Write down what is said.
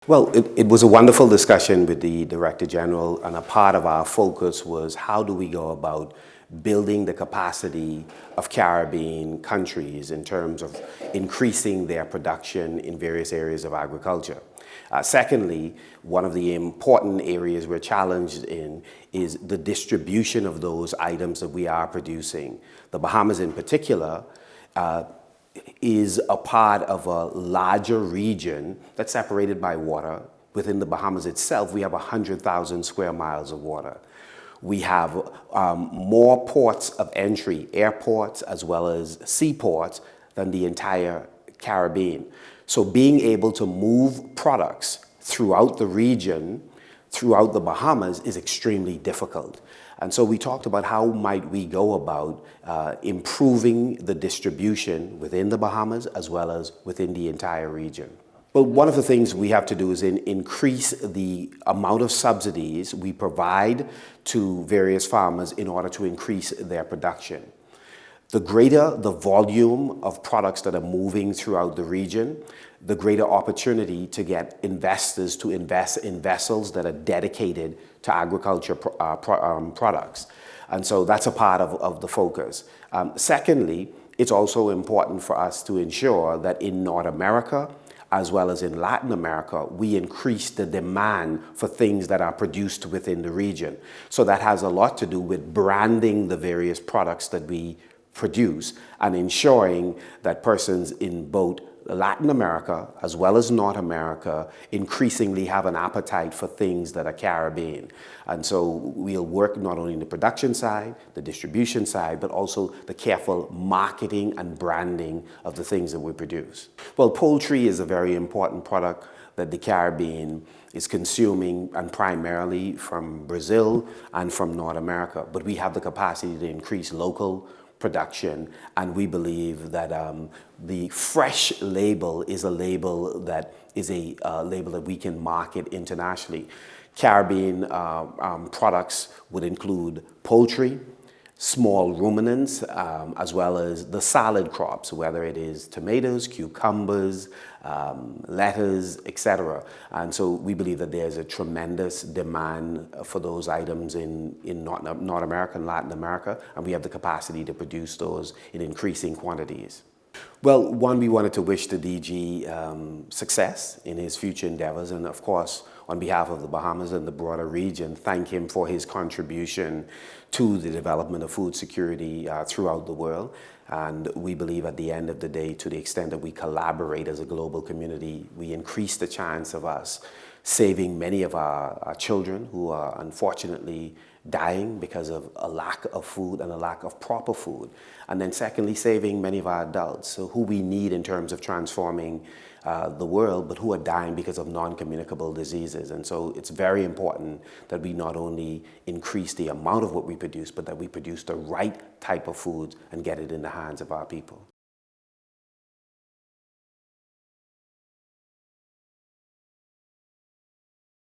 Well, it was a wonderful discussion with the Director General, and a part of our focus was how do we go about building the capacity of Caribbean countries in terms of increasing their production in various areas of agriculture. Secondly, one of the important areas we're challenged in is the distribution of those items that we are producing. The Bahamas in particular is a part of a larger region that's separated by water. Within the Bahamas itself, we have 100,000 square miles of water. We have more ports of entry, airports as well as seaports, than the entire Caribbean. So being able to move products throughout the region, throughout the Bahamas, is extremely difficult. And so we talked about how might we go about improving the distribution within the Bahamas as well as within the entire region. Well, one of the things we have to do is increase the amount of subsidies we provide to various farmers in order to increase their production. The greater the volume of products that are moving throughout the region, the greater opportunity to get investors to invest in vessels that are dedicated to agriculture products. And so that's a part of the focus. Secondly, it's also important for us to ensure that in North America, as well as in Latin America, we increase the demand for things that are produced within the region. So that has a lot to do with branding the various products that we produce and ensuring that persons in both Latin America as well as North America increasingly have an appetite for things that are Caribbean. And so we'll work not only in the production side, the distribution side, but also the careful marketing and branding of the things that we produce. Well, poultry is a very important product that the Caribbean is consuming, and primarily from Brazil and from North America. But we have the capacity to increase local production, and we believe that the fresh label is a label that we can market internationally. Caribbean products would include poultry, small ruminants, as well as the salad crops, whether it is tomatoes, cucumbers, lettuce, etc. And so we believe that there's a tremendous demand for those items in North America and Latin America, and we have the capacity to produce those in increasing quantities. Well, one, we wanted to wish the DG success in his future endeavors, and of course, on behalf of the Bahamas and the broader region, thank him for his contribution to the development of food security throughout the world. And we believe at the end of the day, to the extent that we collaborate as a global community, we increase the chance of us saving many of our children who are unfortunately dying because of a lack of food and a lack of proper food. And then secondly, saving many of our adults, so who we need in terms of transforming the world, but who are dying because of non-communicable diseases. And so it's very important that we not only increase the amount of what we produce, but that we produce the right type of foods and get it in the hands of our people.